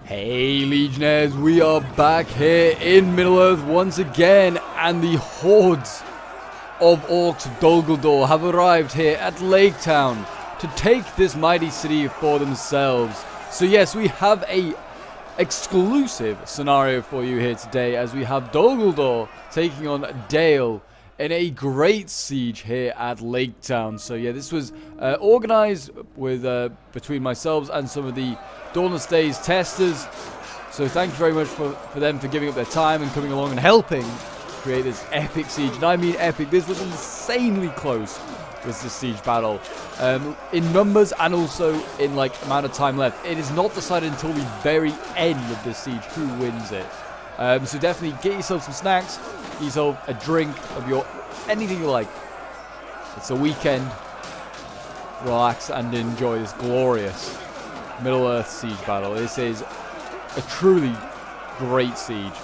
Hey Legionnaires, we are back here in Middle-earth once again, and the hordes of orcs of Dol Guldur have arrived here at Laketown to take this mighty city for themselves. So yes, we have a exclusive scenario for you here today, as we have Dol Guldur taking on Dale in a great siege here at Laketown. So yeah, this was organized with between myself and some of the Dawnless Days testers. So thank you very much for them for giving up their time and coming along and helping create this epic siege. And I mean epic. This was insanely close, was this siege battle, in numbers and also in like amount of time left. It is not decided until the very end of this siege who wins it. So definitely get yourself some snacks, get yourself a drink of your anything you like. It's a weekend. Relax and enjoy this glorious Middle-earth siege battle. This is a truly great siege.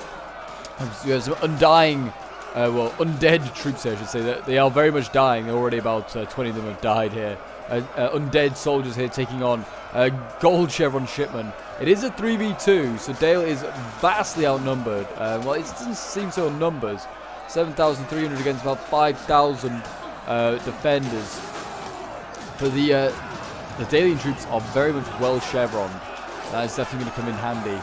You have some undying, undead troops here, I should say. That they are very much dying. Already about 20 of them have died here. Undead soldiers here taking on gold chevron shipmen. It is a 3v2, so Dale is vastly outnumbered. Well, it doesn't seem so in numbers. 7,300 against about 5,000 defenders. But the Dalian troops are very much well chevroned. That is definitely going to come in handy.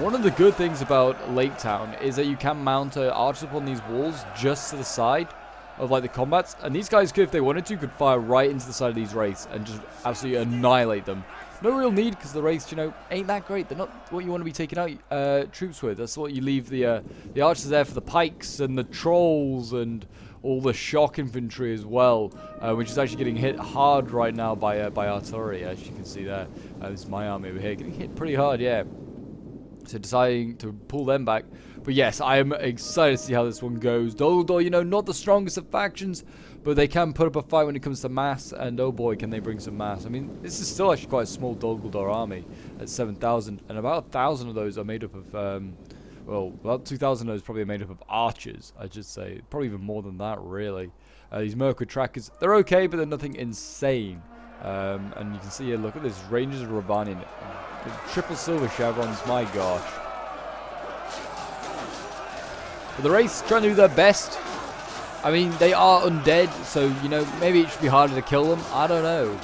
One of the good things about Laketown is that you can mount archers upon these walls just to the side of like the combats, and these guys could, if they wanted to, could fire right into the side of these wraiths and just absolutely annihilate them. No real need, because the wraiths, you know, ain't that great. They're not what you want to be taking out troops with. That's what you leave the archers there for, the pikes and the trolls and all the shock infantry as well, which is actually getting hit hard right now by artillery, as you can see there. This is my army over here, getting hit pretty hard, yeah. So deciding to pull them back. But yes, I am excited to see how this one goes. Dol Guldur, you know, not the strongest of factions, but they can put up a fight when it comes to mass, and oh boy, can they bring some mass. I mean, this is still actually quite a small Dol Guldur army at 7,000, and about 1,000 of those are made up of, well, about 2,000 of those probably are made up of archers, I should say. Probably even more than that, really. These Mercury trackers, they're okay, but they're nothing insane. And you can see here, look at this, Rangers of Ravanian. Triple silver chevrons, my gosh. But the Wraiths trying to do their best. I mean, they are undead, so, you know, maybe it should be harder to kill them. I don't know.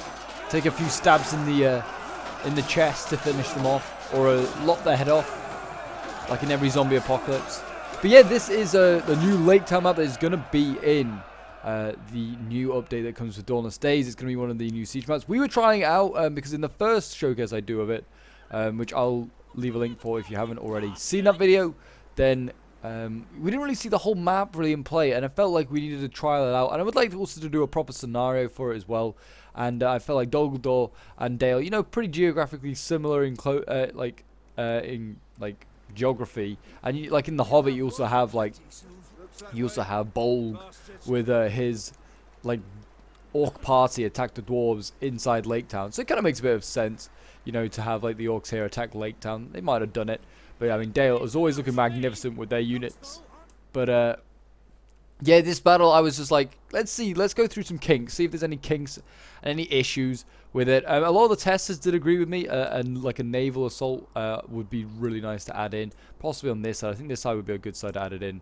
Take a few stabs in the chest to finish them off, or lop their head off, like in every zombie apocalypse. But yeah, this is the new Laketown map that is going to be in the new update that comes with Dawnless Days. It's going to be one of the new siege maps. We were trying it out because in the first showcase I do of it, which I'll leave a link for if you haven't already seen that video, then we didn't really see the whole map really in play, and I felt like we needed to trial it out, and I would like also to do a proper scenario for it as well. And I felt like Dol Guldur and Dale, you know, pretty geographically similar in geography, and like in the Hobbit you also have Bolg with his like orc party attack the dwarves inside Laketown, so it kind of makes a bit of sense, you know, to have like the orcs here attack Laketown. They might have done it, but I mean, Dale was always looking magnificent with their units. But yeah, this battle I was just like, let's go through some kinks, see if there's any kinks and any issues with it. A lot of the testers did agree with me, and like a naval assault would be really nice to add in, possibly on this side. I think this side would be a good side to add it in,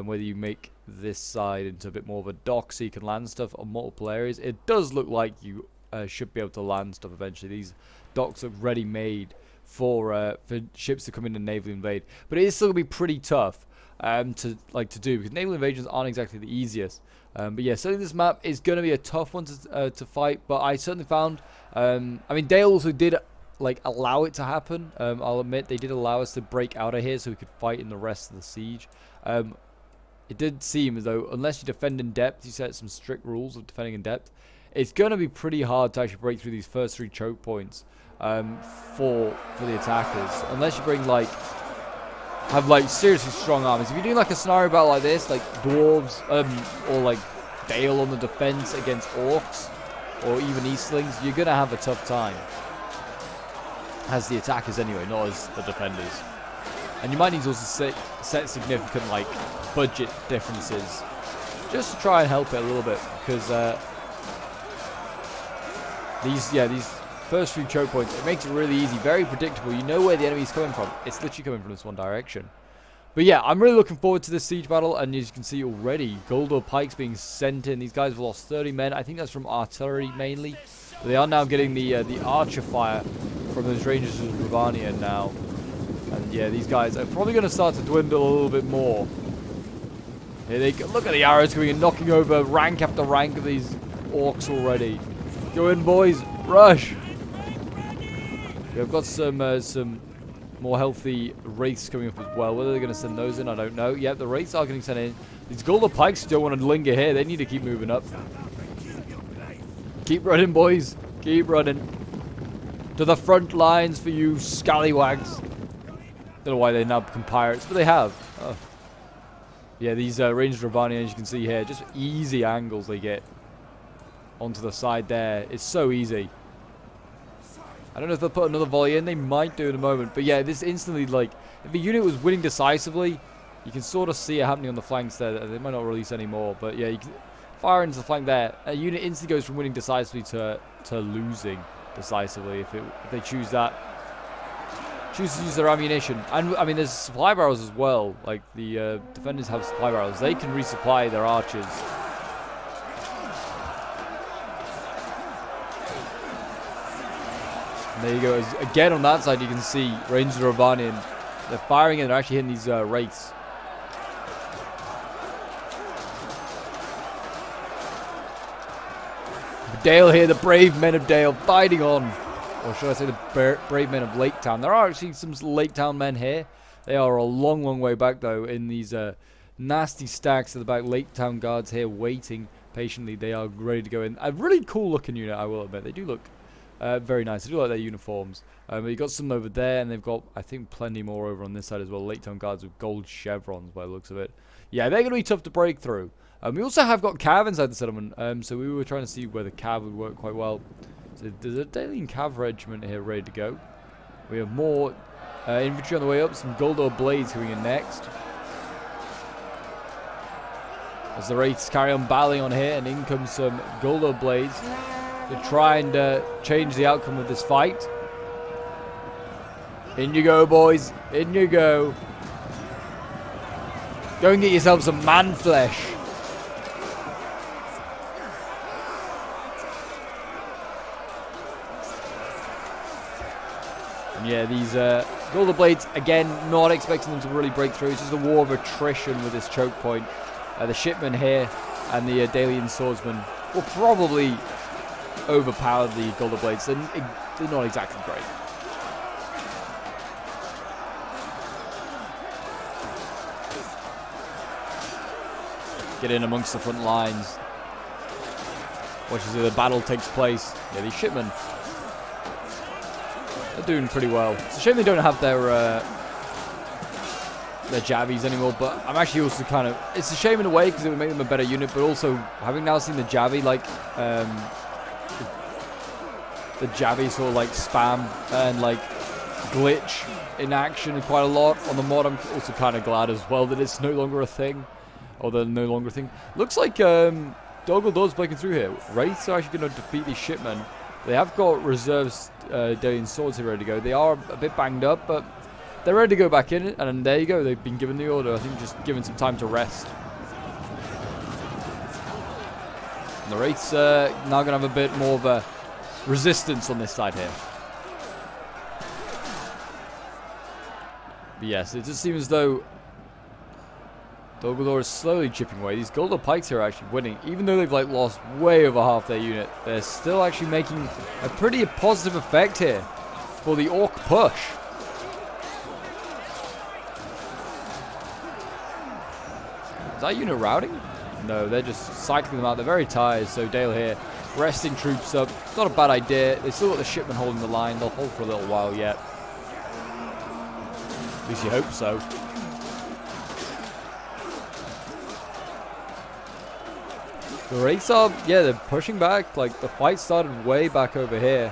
whether you make this side into a bit more of a dock so you can land stuff on multiple areas. It does look like you should be able to land stuff eventually. These docks are ready made for ships to come in and naval invade, but it is still gonna be pretty tough to do, because naval invasions aren't exactly the easiest. But yeah, certainly this map is going to be a tough one to fight, but I certainly found, I mean, Dale also did like allow it to happen. I'll admit they did allow us to break out of here so we could fight in the rest of the siege. It did seem as though unless you defend in depth, you set some strict rules of defending in depth, it's going to be pretty hard to actually break through these first 3 choke points for the attackers, unless you bring have like seriously strong armies. If you're doing like a scenario battle like this, like dwarves, or like Dale on the defense against orcs, or even eastlings, you're gonna have a tough time as the attackers anyway, not as the defenders. And you might need to also set significant like budget differences just to try and help it a little bit, because these first few choke points, it makes it really easy, very predictable. You know where the enemy's coming from. It's literally coming from this one direction. But yeah, I'm really looking forward to this siege battle, and as you can see already, Goldor pikes being sent in. These guys have lost 30 men. I think that's from artillery mainly. But they are now getting the archer fire from those Rangers of Ravania now. And yeah, these guys are probably going to start to dwindle a little bit more. Here they go. Look at the arrows coming and knocking over rank after rank of these orcs already. Go in, boys. Rush. We've got some more healthy wraiths coming up as well. Whether they're going to send those in, I don't know. Yep, the wraiths are getting sent in. These Goldor pikes don't want to linger here. They need to keep moving up. Keep running, boys. Keep running. To the front lines for you scallywags. Don't know why they now become pirates, but they have. Oh. Yeah, these Rangers of Ravania, as you can see here, just easy angles they get onto the side there. It's so easy. I don't know if they'll put another volley in. They might do in a moment. But yeah, this instantly, like, if a unit was winning decisively, you can sort of see it happening on the flanks there. They might not release any more. But yeah, you can fire into the flank there. A unit instantly goes from winning decisively to losing decisively if they choose that. Choose to use their ammunition. And, I mean, there's supply barrels as well. Like, the defenders have supply barrels. They can resupply their archers. And there you go. Again, on that side, you can see Rangers of Ravanian. They're firing and they're actually hitting these wraiths. Dale here, the brave men of Dale, fighting on. Or should I say the brave men of Laketown. There are actually some Laketown men here. They are a long, long way back, though, in these nasty stacks at the back. Laketown guards here waiting patiently. They are ready to go in. A really cool-looking unit, I will admit. They do look very nice. I do like their uniforms. But you got some over there, and they've got, I think, plenty more over on this side as well. Laketown guards with gold chevrons by the looks of it. Yeah, they're going to be tough to break through. We also have got cav inside the settlement, so we were trying to see where the cav would work quite well. So there's a Dalian cav regiment here ready to go. We have more infantry on the way up, some Goldor blades coming in next. As the wraiths carry on battling on here, and in comes some Goldor blades to try and change the outcome of this fight. In you go, boys. In you go. Go and get yourself some man flesh. And yeah, these Goldor blades, again, not expecting them to really break through. It's just a war of attrition with this choke point. The shipmen here and the Dalian swordsmen will probably overpower the Goldor blades. They're not exactly great. Get in amongst the front lines. Watch as the battle takes place. Yeah, these shipmen, they're doing pretty well. It's a shame they don't have their Javies anymore, but I'm actually also kind of... It's a shame in a way because it would make them a better unit, but also having now seen the Javi, like, the Javi sort of like spam and like glitch in action quite a lot on the mod, I'm also kind of glad as well that it's no longer a thing. Or they're no longer a thing. Looks like Dogledor's breaking through here. Wraiths are actually going to defeat these shipmen. They have got reserves Dalian swords here ready to go. They are a bit banged up, but they're ready to go back in. And there you go. They've been given the order. I think just given some time to rest. And the Wraiths now going to have a bit more of a resistance on this side here. But yes, it just seems as though Dogledor is slowly chipping away. These Goldor pikes here are actually winning. Even though they've like lost way over half their unit, they're still actually making a pretty positive effect here for the Orc push. Is that unit routing? No, they're just cycling them out. They're very tired, so Dale here resting troops up. It's not a bad idea. They still got the shipmen holding the line. They'll hold for a little while yet. At least you hope so. The Wraiths are, yeah, they're pushing back. Like, the fight started way back over here.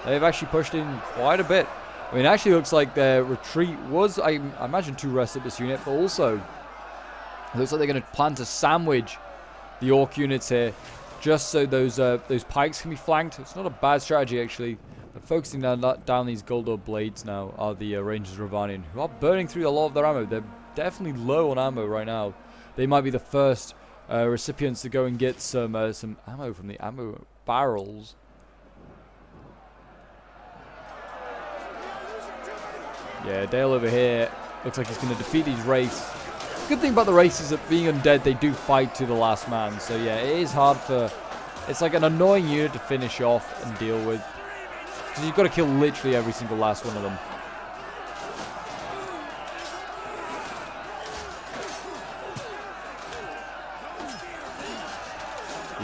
They've actually pushed in quite a bit. I mean, it actually looks like their retreat was, I imagine, to rest up this unit, but also it looks like they're going to plan to sandwich the Orc units here, just so those pikes can be flanked. It's not a bad strategy, actually. Focusing down these Goldor blades now are the Rangers Ravanian, who are burning through a lot of their ammo. They're definitely low on ammo right now. They might be the first recipients to go and get some ammo from the ammo barrels. Yeah, Dale over here looks like he's going to defeat these wraiths. Good thing about the wraiths is that being undead, they do fight to the last man. So yeah, it is hard for... It's like an annoying unit to finish off and deal with. Because you've got to kill literally every single last one of them.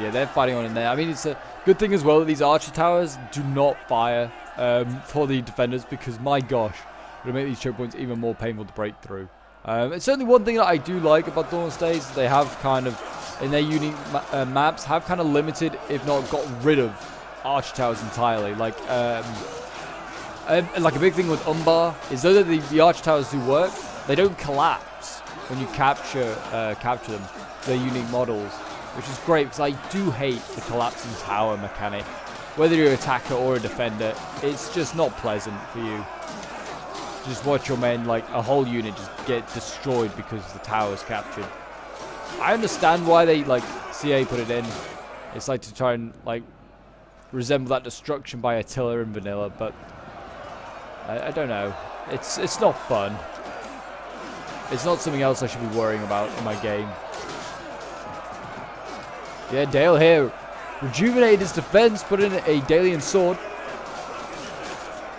Yeah, they're fighting on in there. I mean, it's a good thing as well that these archer towers do not fire for the defenders, because my gosh, it'll make these choke points even more painful to break through. It's certainly one thing that I do like about Dawnless Days. They have kind of, in their unique maps, have kind of limited, if not got rid of, archer towers entirely. Like a big thing with Umbar is though that the archer towers do work, they don't collapse when you capture them. They're unique models, which is great because I do hate the collapsing tower mechanic. Whether you're an attacker or a defender, it's just not pleasant for you. Just watch your men, like a whole unit, just get destroyed because the tower's captured. I understand why they, like, CA put it in. It's like to try and, like, resemble that destruction by Attila in vanilla, but I don't know. It's not fun. It's not something else I should be worrying about in my game. Yeah, Dale here rejuvenated his defense, put in a Dalian sword.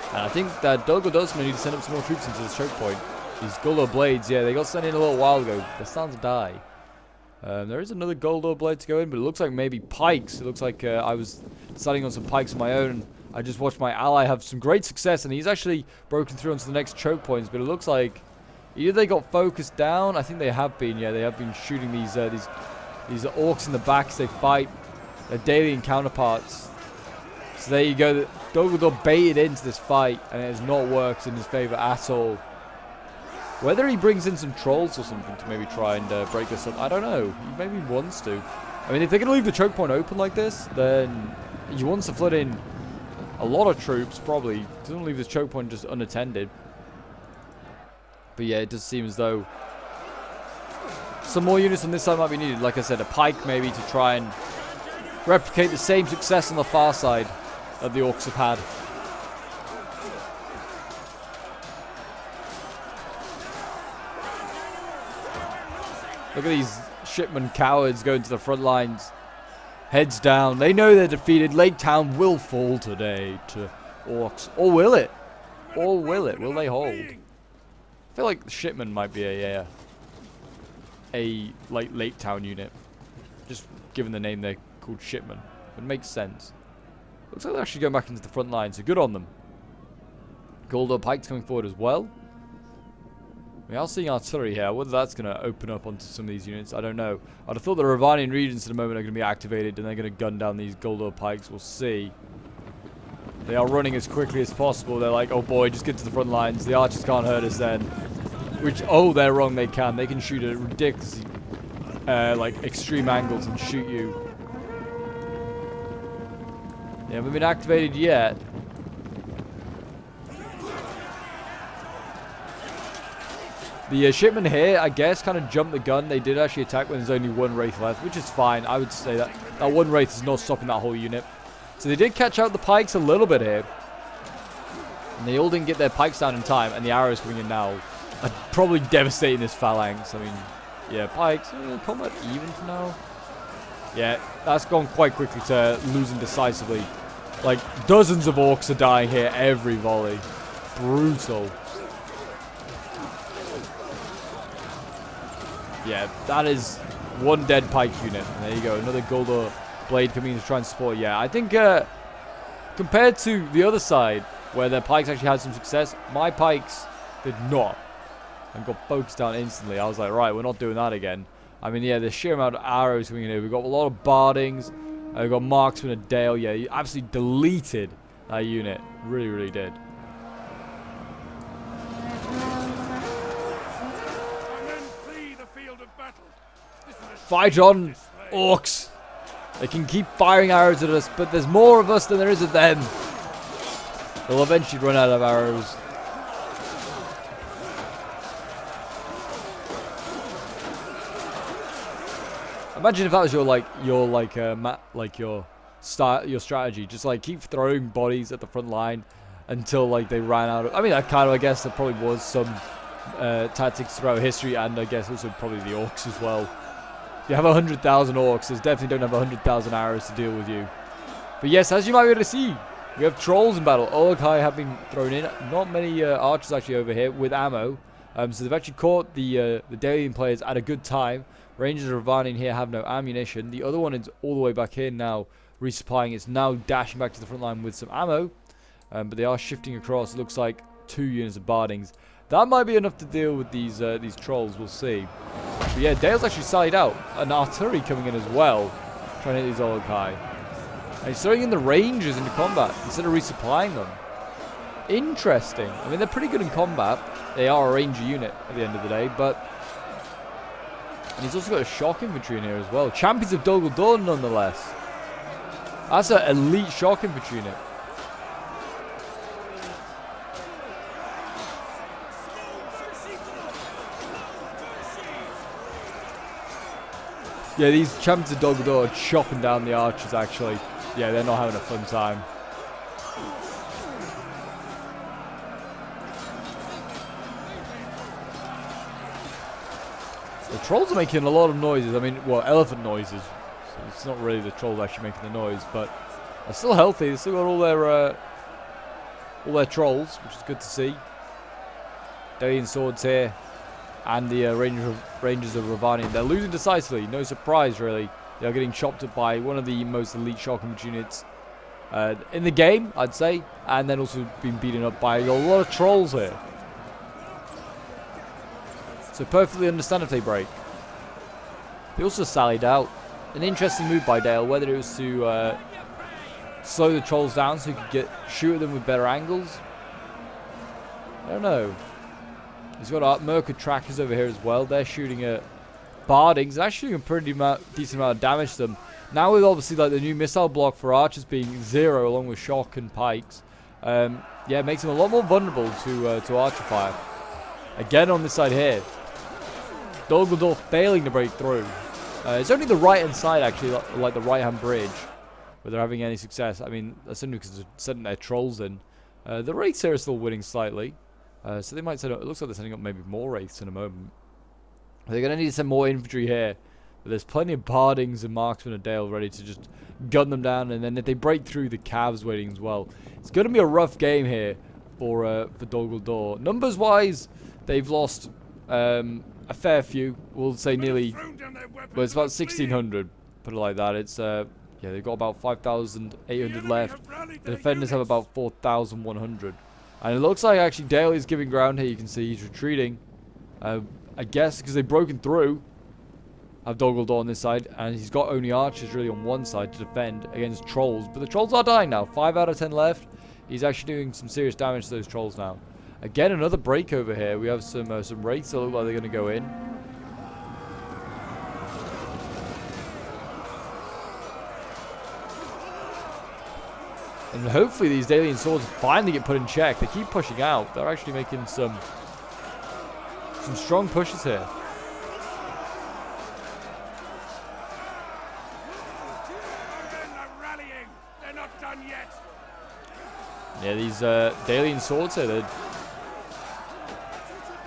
And I think that Dolgo does need to send up some more troops into this choke point. These Goldor blades, yeah, they got sent in a little while ago. They're starting to die. There is another Goldor blade to go in, but it looks like maybe pikes. It looks like I was starting on some pikes of my own. I just watched my ally have some great success, and he's actually broken through onto the next choke points. But it looks like either they got focused down. I think they have been. Yeah, they have been shooting these orcs in the back as they fight their Dalian counterparts. So there you go. Dolgodor baited into this fight, and it has not worked in his favor at all. Whether he brings in some trolls or something to maybe try and break this up, I don't know. He maybe wants to. I mean, if they're going to leave the choke point open like this, then he wants to flood in a lot of troops, probably. Doesn't leave this choke point just unattended. But yeah, it does seem as though some more units on this side might be needed. Like I said, a pike maybe to try and replicate the same success on the far side that the orcs have had. Look at these shipman cowards going to the front lines. Heads down. They know they're defeated. Laketown will fall today to orcs. Or will it? Or will it? Will they hold? I feel like the shipman might be a like Laketown unit. Just given the name, they're called shipmen. It makes sense. Looks like they're actually going back into the front line, so good on them. Goldor pikes coming forward as well. We are seeing artillery here. Whether that's going to open up onto some of these units, I don't know. I'd have thought the Ravanian regions at the moment are going to be activated, and they're going to gun down these Goldor pikes. We'll see. They are running as quickly as possible. They're like, oh boy, just get to the front lines. The archers can't hurt us then. Which, oh, they're wrong. They can. They can shoot at ridiculously, like, extreme angles and shoot you. They haven't been activated yet. The shipmen here, I guess, kind of jumped the gun. They did actually attack when there's only one wraith left, which is fine. I would say that one wraith is not stopping that whole unit. So they did catch out the pikes a little bit here. And they all didn't get their pikes down in time, and the arrows coming in now are probably devastating this phalanx. I mean, yeah, pikes, combat even for now. Yeah, that's gone quite quickly to losing decisively. Like, dozens of orcs are dying here every volley. Brutal. Yeah, that is one dead pike unit. And there you go, another Goldor blade coming in to try and support. Yeah, I think compared to the other side, where their pikes actually had some success, my pikes did not. And got focused down instantly. I was like, right, we're not doing that again. I mean, yeah, the sheer amount of arrows coming in here. We've got a lot of bardings. We've got marksman and Dale. Yeah, he absolutely deleted that unit. Really, really did. Fight on, orcs. They can keep firing arrows at us, but there's more of us than there is of them. They'll eventually run out of arrows. Imagine if that was your strategy. Just like keep throwing bodies at the front line until like they ran out of. I mean, that kind of, I guess there probably was some tactics throughout history, and I guess also probably the orcs as well. If you have 100,000 orcs, they definitely don't have 100,000 arrows to deal with you. But yes, as you might be able to see, we have trolls in battle. Olokai have been thrown in. Not many archers actually over here with ammo. So they've actually caught the Dalian players at a good time. Rangers of Ravani here have no ammunition. The other one is all the way back here now, resupplying. It's now dashing back to the front line with some ammo. But they are shifting across. It looks like 2 units of Bardings. That might be enough to deal with these trolls. We'll see. But yeah, Dale's actually sallied out. An artillery coming in as well, trying to hit these Olokai. And he's throwing in the Rangers into combat instead of resupplying them. Interesting. I mean, they're pretty good in combat. They are a ranger unit at the end of the day, but... And he's also got a shock infantry in here as well. Champions of Dol Guldur, nonetheless. That's an elite shock infantry unit. Yeah, these champions of Dol Guldur are chopping down the archers, actually. Yeah, they're not having a fun time. The trolls are making a lot of noises. I mean, well, elephant noises. So it's not really the trolls actually making the noise, but they're still healthy. They've still got all their trolls, which is good to see. Dalian swords here, and the Rangers of Ravani. They're losing decisively. No surprise, really. They are getting chopped up by one of the most elite shock infantry units in the game, I'd say, and then also being beaten up by a lot of trolls here. So perfectly understand if they break. They also sallied out. An interesting move by Dale, whether it was to slow the trolls down so he could shoot at them with better angles. I don't know. He's got Merca trackers over here as well. They're shooting at Bardings. They're actually doing a pretty decent amount of damage to them. Now with obviously like the new missile block for archers being 0 along with shock and pikes, yeah, it makes them a lot more vulnerable to archer fire. Again on this side here, Dol Guldur failing to break through. It's only the right hand side actually, like the right hand bridge, where they're having any success. I mean, that's only because they're sending their trolls in. The wraiths here are still winning slightly, so they might send up. It looks like they're sending up maybe more wraiths in a moment. They're going to need to send more infantry here. But there's plenty of Bardings and Marksmen of Dale ready to just gun them down. And then if they break through, the Cavs waiting as well. It's going to be a rough game here for Dol Guldur. Numbers-wise, they've lost a fair few. We'll say nearly... Well, it's about 1,600. Put it like that. It's... yeah, they've got about 5,800 left. The defenders have about 4,100. And it looks like actually Dale is giving ground here. You can see he's retreating. I guess because they've broken through. Have Dol Guldur on this side, and he's got only archers really on one side to defend against trolls. But the trolls are dying now. 5 out of 10 left. He's actually doing some serious damage to those trolls now. Again, another break over here. We have some wraiths that look like they're going to go in. And hopefully these Dalian swords finally get put in check. They keep pushing out. They're actually making some strong pushes here. Yeah, these Dalian swords here, they're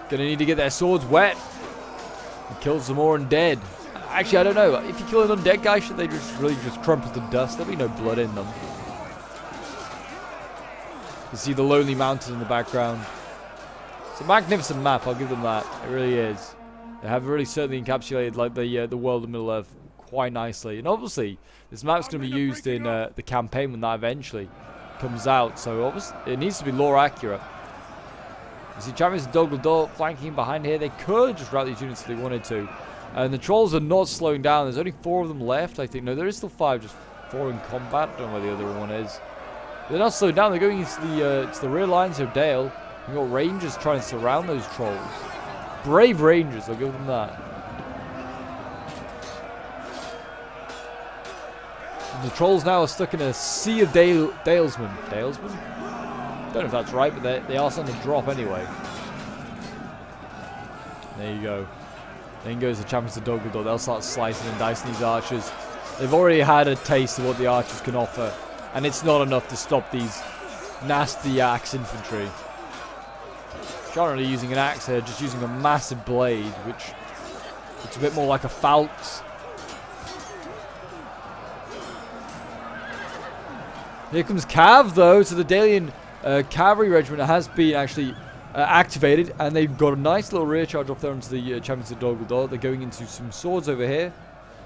going to need to get their swords wet and kill some more undead. Actually, I don't know. If you kill an undead guy, should they just really just crumple to dust? There'll be no blood in them. You see the Lonely Mountain in the background. It's a magnificent map, I'll give them that. It really is. They have really certainly encapsulated like the world of Middle-earth quite nicely. And obviously, this map's going to be used in the campaign when that eventually comes out. So obviously, it needs to be lore accurate. You see champions of Dol Guldur flanking behind here. They could just route these units if they wanted to. And the trolls are not slowing down. There's only 4 of them left, I think. No, there is still 5, just 4 in combat. I don't know where the other one is. They're not slowing down. They're going into the rear lines of Dale. You've got Rangers trying to surround those trolls. Brave Rangers, I'll give them that. And the trolls now are stuck in a sea of Dalesmen. Dalesmen? Don't know if that's right, but they are starting to drop anyway. There you go. Then goes the champions of Dogledore. They'll start slicing and dicing these archers. They've already had a taste of what the archers can offer, and it's not enough to stop these nasty axe infantry. Not really using an axe here, just using a massive blade, which looks a bit more like a falx. Here comes Cav, though, so the Dalian cavalry regiment has been actually activated, and they've got a nice little rear charge off there onto the champions of Dogledore. They're going into some swords over here,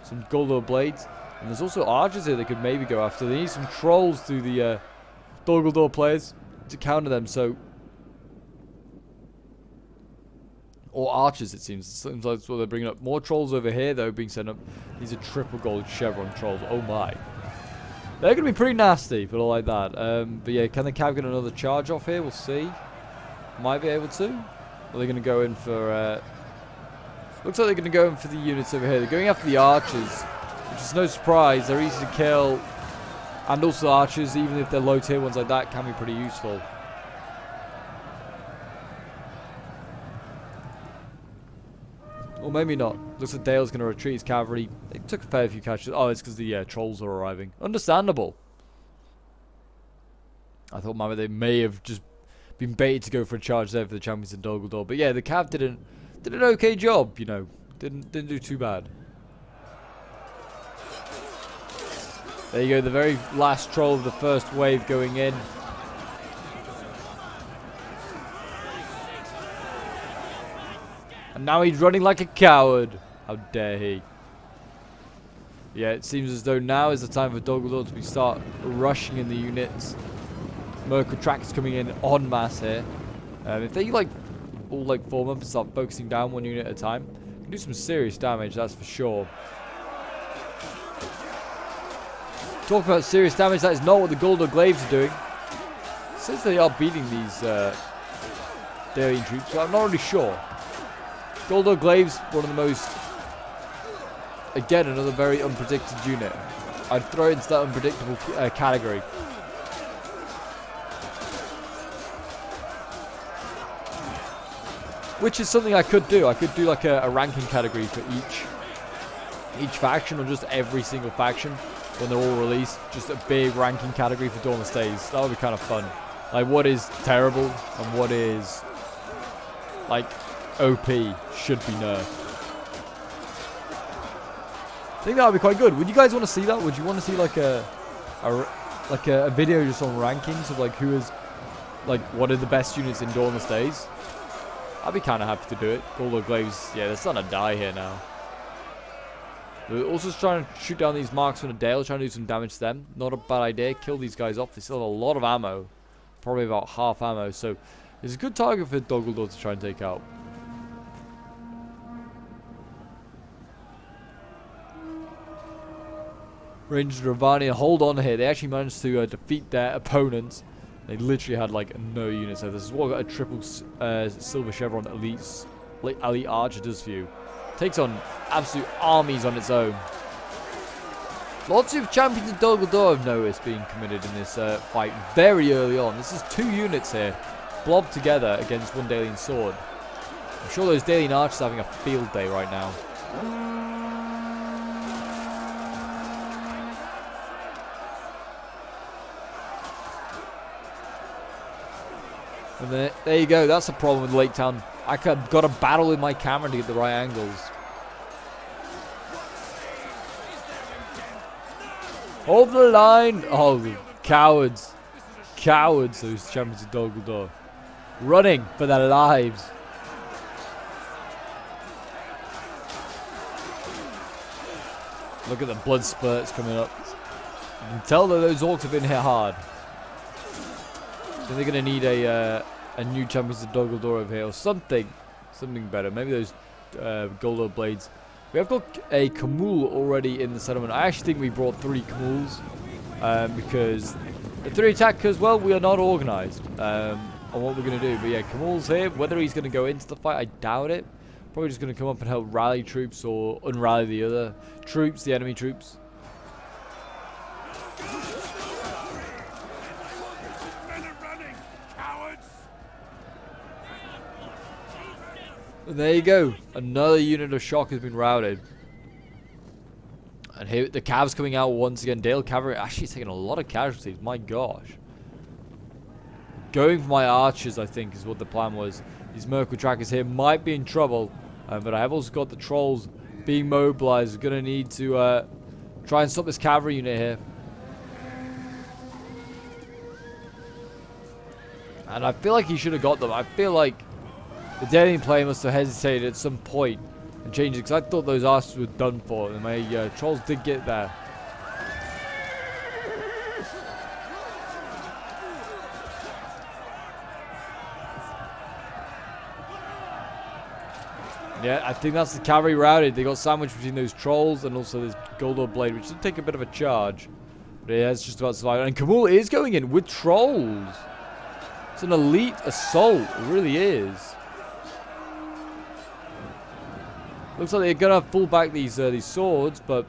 some Goldor blades, and there's also archers here they could maybe go after. They need some trolls through the Dogledore players to counter them, so... Or archers, it seems. It seems like that's what they're bringing up. More trolls over here, though, being sent up. These are triple gold chevron trolls. Oh, my. They're going to be pretty nasty, but I like that. But yeah, can the Cav get another charge off here? We'll see. Might be able to. Or they're going to go in for... looks like they're going to go in for the units over here. They're going after the archers, which is no surprise. They're easy to kill. And also archers, even if they're low tier ones like that, can be pretty useful. Or maybe not. Looks like Dale's going to retreat his cavalry. They took a fair few catches. Oh, it's because the trolls are arriving. Understandable. I thought maybe they may have just been baited to go for a charge there for the champions in Dogledore. But yeah, the Cav did an okay job, you know. Didn't do too bad. There you go, the very last troll of the first wave going in. And now he's running like a coward. How dare he. Yeah, it seems as though now is the time for Dogledore to start rushing in the units. Merkel track is coming in en masse here. If they all form up and start focusing down one unit at a time, can do some serious damage, that's for sure. Talk about serious damage, that is not what the Goldor Glaives are doing. Since they are beating these Dalian troops, but I'm not really sure. Goldor Glaives, one of the most, again, another very unpredicted unit. I'd throw it into that unpredictable category. Which is something I could do. I could do like a ranking category for each faction, or just every single faction when they're all released. Just a big ranking category for Dawnless Days. That would be kind of fun. Like what is terrible and what is like OP should be nerfed. I think that would be quite good. Would you guys want to see that? Would you want to see like a video just on rankings of like who is like what are the best units in Dawnless Days? I'd be kind of happy to do it. Goldor Glaives, yeah, they're starting to die here now. They're also trying to shoot down these marksmen of Dale, trying to do some damage to them. Not a bad idea. Kill these guys off. They still have a lot of ammo. Probably about half ammo. So it's a good target for Dogledore to try and take out. Rangers of Ravania hold on here. They actually managed to defeat their opponents. They literally had like no units. So this is what a triple silver chevron elite archer does for you. Takes on absolute armies on its own. Lots of champions of Dogledore I've noticed being committed in this fight very early on. This is 2 units here, blobbed together against one Dalian sword. I'm sure those Dalian archers are having a field day right now. And there you go. That's the problem with Laketown. I got to battle with my camera to get the right angles. Hold the line. Oh, cowards. Cowards, those champions of Dogledore. Running for their lives. Look at the blood spurts coming up. You can tell that those orcs have been hit hard. So they're going to need a new champions of Dogledore over here, or something better. Maybe those Goldor blades. We have got a Kamul already in the settlement. I actually think we brought 3 Kamuls because the 3 attackers, well, we are not organized on what we're going to do. But yeah, Kamul's here. Whether he's going to go into the fight, I doubt it. Probably just going to come up and help rally troops or unrally the other troops, the enemy troops. There you go. Another unit of shock has been routed. And here the Cavs coming out once again. Dale Cavalry actually taking a lot of casualties. My gosh. Going for my archers, I think, is what the plan was. These Mercury trackers here might be in trouble. But I have also got the trolls being mobilized. We're going to need to try and stop this cavalry unit here. And I feel like he should have got them. I feel like the Dalian player must have hesitated at some point and changed it, because I thought those archers were done for, and my trolls did get there. Yeah, I think that's the cavalry routed. They got sandwiched between those trolls and also this Goldor blade, which did take a bit of a charge. But yeah, it's just about surviving. And Kamul is going in with trolls. It's an elite assault. It really is. Looks like they're gonna pull back these swords, but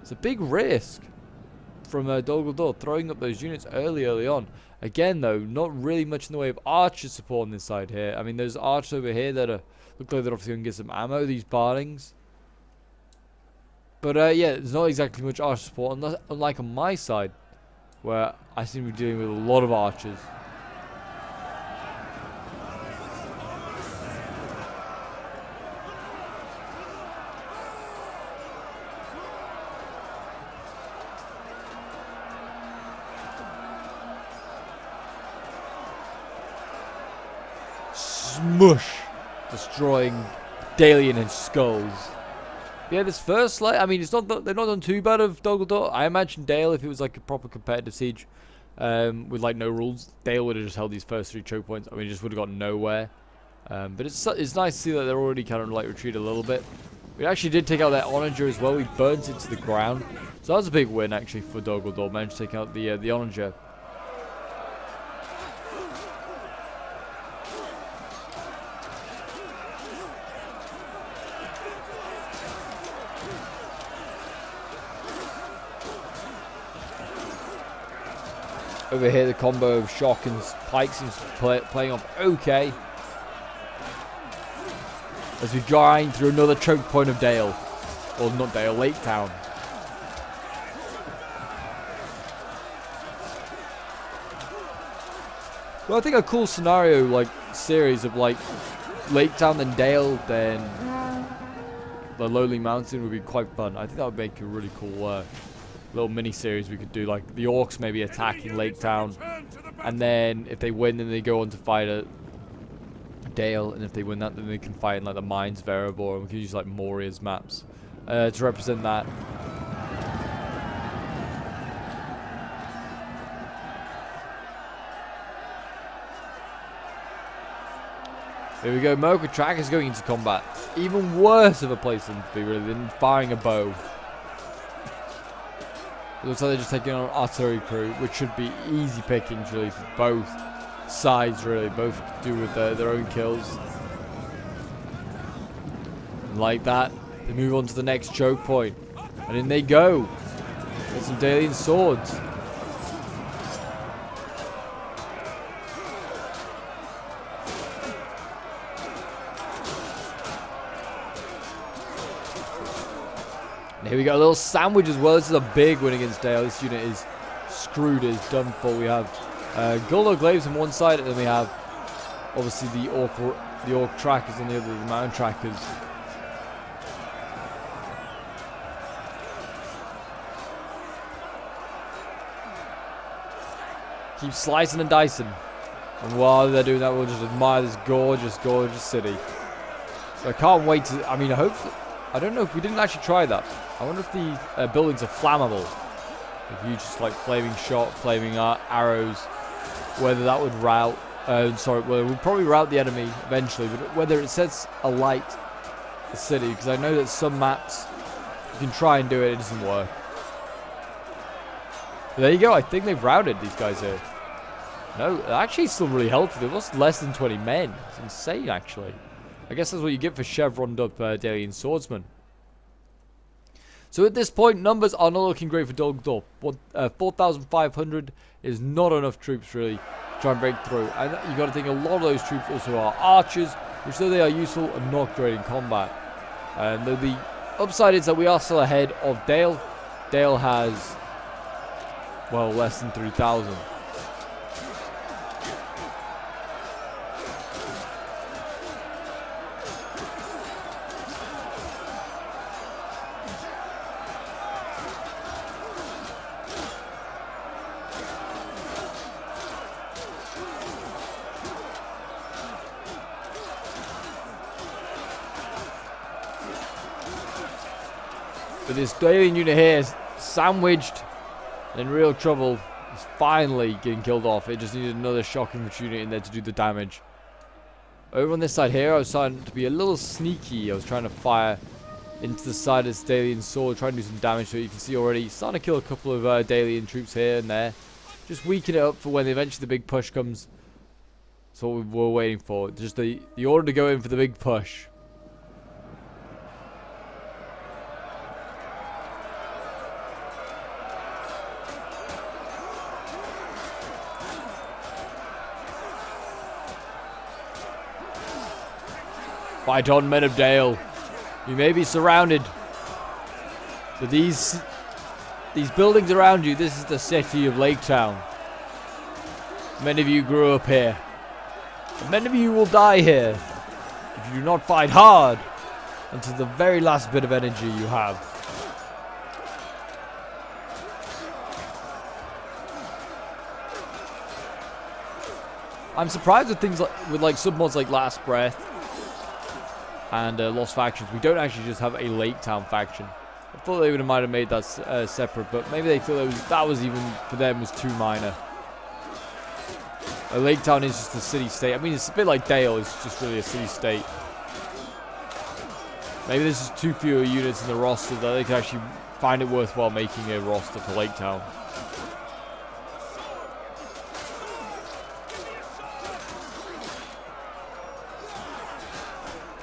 it's a big risk from Dol throwing up those units early on. Again, though, not really much in the way of archers support on this side here. I mean, there's archers over here that look like they're obviously gonna get some ammo. These Bardings, but yeah, there's not exactly much archer support, unlike on my side, where I seem to be dealing with a lot of archers. Smush! Destroying Dalian and skulls. But yeah, this first slide, I mean, it's not they're not done too bad of Dol. I imagine Dale, if it was like a proper competitive siege, with like no rules, Dale would have just held these first 3 choke points. I mean, it just would have gotten nowhere. But it's nice to see that they're already kind of like retreated a little bit. We actually did take out that Onager as well. We burnt it to the ground, so that was a big win actually for Dol. Managed to take out the Onager. Over here, the combo of shock and pike seems to be playing off okay. As we grind through another choke point of Dale. Well, not Dale, Laketown. Well, I think a cool scenario, like, series of, like, Laketown, then Dale, then the Lonely Mountain would be quite fun. I think that would make a really cool little mini-series we could do, like the Orcs maybe attacking Laketown, and then if they win, then they go on to fight a Dale, and if they win that, then they can fight in like the Mines of Erebor, and we can use like Moria's maps to represent that. Here we go, Mocha Track is going into combat. Even worse of a place than to be, really, than firing a bow. It looks like they're just taking on an artillery crew, which should be easy pickings really for both sides, really. Both do with their own kills. And like that, they move on to the next choke point. And in they go. With some Dalian swords. And here we got a little sandwich as well. This is a big win against Dale. This unit is screwed, is done for. We have Guldo Glaives on one side, and then we have obviously the orc trackers on the other, the mountain trackers. Keep slicing and dicing. And while they're doing that, we'll just admire this gorgeous, gorgeous city. So I can't wait to, I mean, hopefully, I don't know if we didn't actually try that. I wonder if the buildings are flammable. If you just like flaming shot, flaming arrows, whether that would rout, well, it would probably rout the enemy eventually, but whether it sets alight the city, because I know that some maps, you can try and do it, it doesn't work. But there you go, I think they've routed these guys here. No, actually it's still really healthy. They've lost less than 20 men. It's insane, actually. I guess that's what you get for chevroned up Dalian swordsmen. So at this point, numbers are not looking great for Dol. 4,500 is not enough troops really to try and break through. And you got to think a lot of those troops also are archers, which though they are useful are not great in combat. Though the upside is that we are still ahead of Dale. Dale has, well, less than 3,000. But this alien unit here is sandwiched in real trouble. It's finally getting killed off. It just needed another shock infantry unit in there to do the damage. Over on this side here, I was starting to be a little sneaky. I was trying to fire into the side of this Dalian sword, trying to do some damage to it. You can see already starting to kill a couple of Dalian troops here and there. Just weaken it up for when eventually the big push comes. That's what we were waiting for. Just the order to go in for the big push. Fight on, men of Dale. You may be surrounded, but these buildings around you, this is the city of Laketown. Many of you grew up here. And many of you will die here if you do not fight hard until the very last bit of energy you have. I'm surprised with things with submods like Last Breath and Lost Factions. We don't actually just have a Laketown faction. I thought they might have made that separate, but maybe they thought that was even, for them, was too minor. Laketown is just a city-state. I mean, it's a bit like Dale. It's just really a city-state. Maybe there's just too few units in the roster that they can actually find it worthwhile making a roster for Laketown.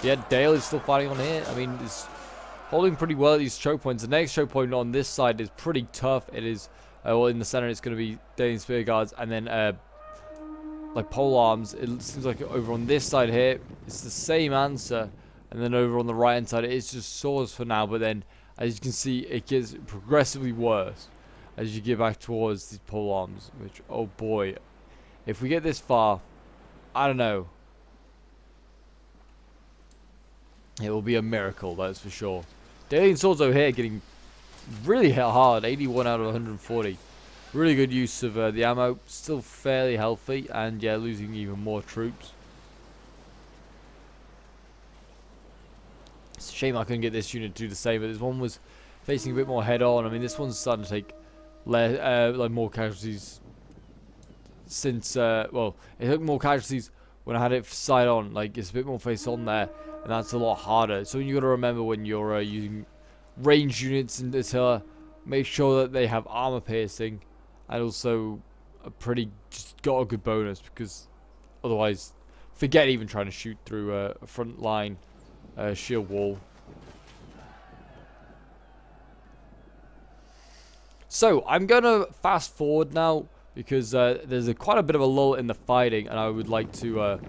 Yeah, Dale is still fighting on here. I mean, it's holding pretty well at these choke points. The next choke point on this side is pretty tough. It is, well, in the center, it's going to be Dalian Spear Guards, and then, like, pole arms. It seems like over on this side here, it's the same answer. And then over on the right-hand side, it's just swords for now. But then, as you can see, it gets progressively worse as you get back towards these pole arms. Which, oh boy, if we get this far, I don't know. It will be a miracle, that's for sure. Dalian swords over here getting really hit hard. 81 out of 140. Really good use of the ammo. Still fairly healthy. And yeah, losing even more troops. It's a shame I couldn't get this unit to do the same. But this one was facing a bit more head on. I mean, this one's starting to take like more casualties. Since, well, it took more casualties when I had it side on. Like, it's a bit more face on there. And that's a lot harder. So you got to remember when you're using ranged units in this make sure that they have armor piercing and also just got a good bonus, because otherwise forget even trying to shoot through a front line shield wall. So I'm gonna fast forward now because there's quite a bit of a lull in the fighting, and I would like to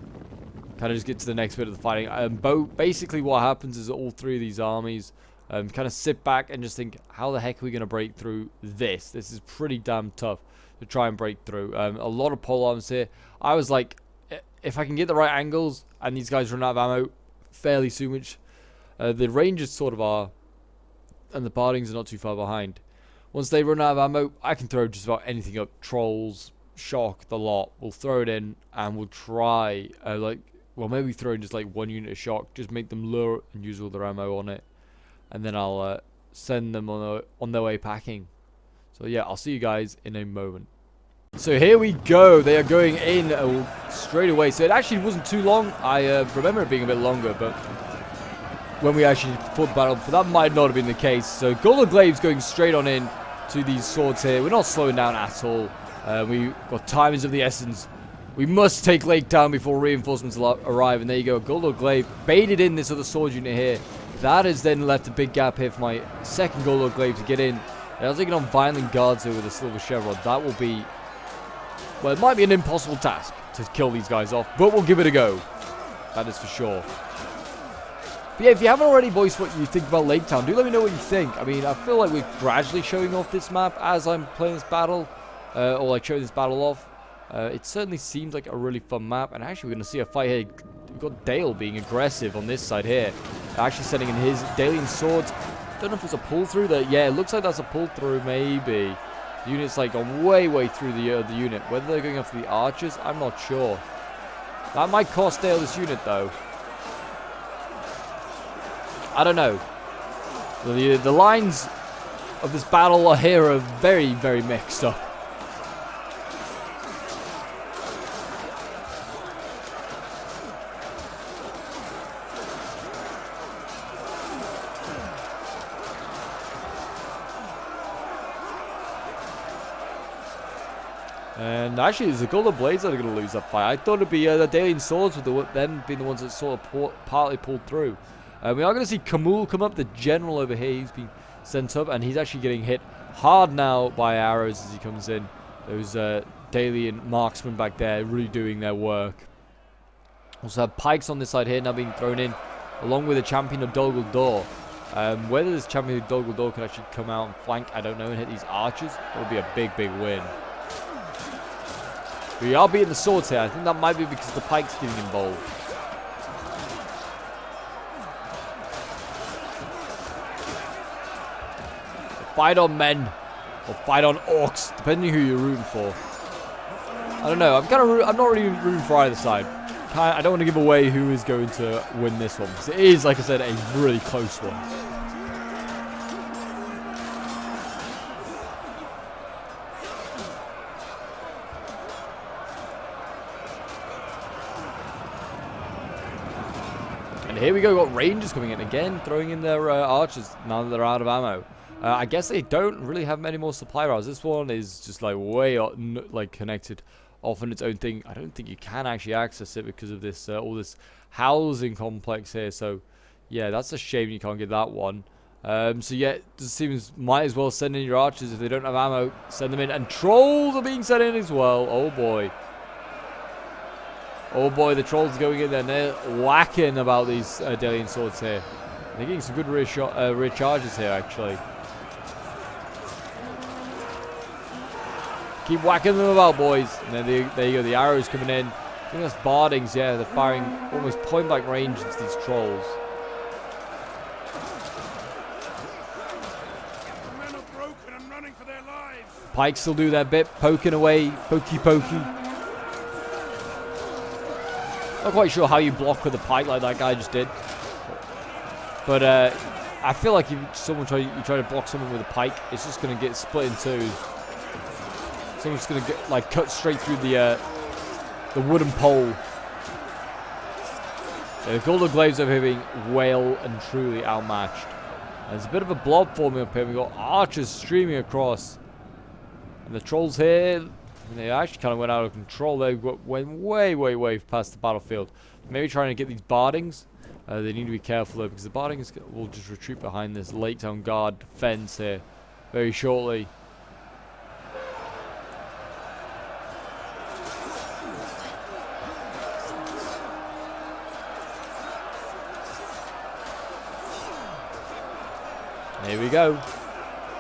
kind of just get to the next bit of the fighting. Basically what happens is that all three of these armies kind of sit back and just think, how the heck are we going to break through this? This is pretty damn tough to try and break through. A lot of pole arms here. I was like, if I can get the right angles and these guys run out of ammo fairly soon, which the Rangers sort of are, and the Bardings are not too far behind. Once they run out of ammo, I can throw just about anything up. Trolls, shock, the lot. We'll throw it in and we'll try, well, maybe throw in just like one unit of shock. Just make them lure and use all their ammo on it. And then I'll send them on their way packing. So yeah, I'll see you guys in a moment. So here we go. They are going in straight away. So it actually wasn't too long. I remember it being a bit longer, but when we actually fought the battle, but that might not have been the case. So Golden Glaive's going straight on in to these swords here. We're not slowing down at all. We got time is of the essence. We must take Laketown before reinforcements arrive. And there you go. Golden Glaive baited in this other sword unit here. That has then left a big gap here for my second Golden Glaive to get in. And I was taking on Violent Guards here with a Silver Chevron. That will be, well, it might be an impossible task to kill these guys off, but we'll give it a go. That is for sure. But yeah, if you haven't already voiced what you think about Laketown, do let me know what you think. I mean, I feel like we're gradually showing off this map as I'm playing this battle. Or like showing this battle off. It certainly seems like a really fun map. And actually, we're going to see a fight here. We've got Dale being aggressive on this side here. Actually sending in his Dalian swords. Don't know if it's a pull through there. Yeah, it looks like that's a pull through, maybe. The unit's like gone way through the unit. Whether they're going after the archers, I'm not sure. That might cost Dale this unit, though. I don't know. The lines of this battle here are very mixed up. And actually, it's the Golden Blades that are going to lose that fight. I thought it'd be the Dalian Swords with them being the ones that sort of partly pulled through. We are going to see Kamul come up, the general over here. He's been sent up, and he's actually getting hit hard now by arrows as he comes in. Those Dalian marksmen back there really doing their work. Also have pikes on this side here now being thrown in, along with the champion of Dol Guldur. Whether this champion of Dol Guldur can actually come out and flank, I don't know, and hit these archers, it would be a big win. We are beating the swords here. I think that might be because the pike's getting involved. Fight on men, or fight on orcs, depending who you're rooting for. I don't know. I'm not really rooting for either side. I don't want to give away who is going to win this one, because it is, like I said, a really close one. And here we go, got Rangers coming in again, throwing in their archers now that they're out of ammo. I guess they don't really have many more supply routes. This one is just like way like connected off on its own thing. I don't think you can actually access it because of this all this housing complex here. So yeah, that's a shame you can't get that one. So yeah, it seems might as well send in your archers if they don't have ammo. Send them in, and trolls are being sent in as well. Oh boy. Oh boy, the trolls are going in there and they're whacking about these Dalian swords here. They're getting some good rear charges here, actually. Keep whacking them about, boys. And then there you go, the arrows coming in. I think that's bardings, yeah. They're firing almost point-blank range into these trolls. The men are broken and running for their lives. Pikes still do their bit, poking away, pokey. Not quite sure how you block with a pike like that guy just did. But I feel like if you try to block someone with a pike, it's just going to get split in two. Someone's going to get like cut straight through the wooden pole. The Golden Glaives over here being well and truly outmatched. There's a bit of a blob forming up here. We've got archers streaming across. And the trolls here, they actually kind of went out of control. They went way past the battlefield. Maybe trying to get these bardings. They need to be careful though, because the bardings will just retreat behind this Laketown guard fence here very shortly. Here we go.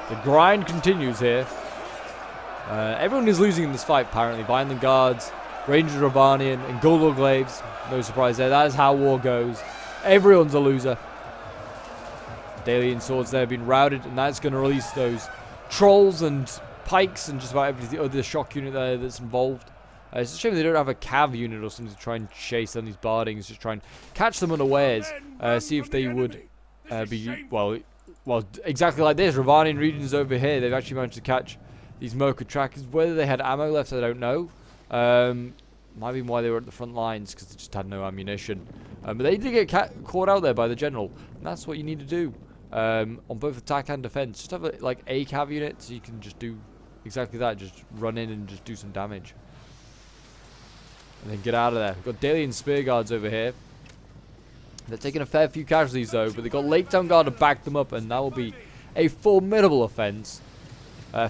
The grind continues here. Everyone is losing in this fight, apparently. Violent Guards, Rangers Ravanian, and Golden Glaives. No surprise there. That is how war goes. Everyone's a loser. Dalian swords there have been routed, and that's going to release those trolls and pikes and just about every other shock unit there that's involved. It's a shame they don't have a cav unit or something to try and chase down these bardings, just try and catch them unawares. See if they would be, well, exactly like this. Ravanian regions over here, they've actually managed to catch these Merca trackers. Whether they had ammo left, I don't know. Might be why they were at the front lines, because they just had no ammunition. But they did get caught out there by the general, and that's what you need to do on both attack and defense. Just have like a cav unit, so you can just do exactly that. Just run in and just do some damage, and then get out of there. We've got Dalian Spear Guards over here. They're taking a fair few casualties though, but they've got Laketown Guard to back them up, and that will be a formidable defense when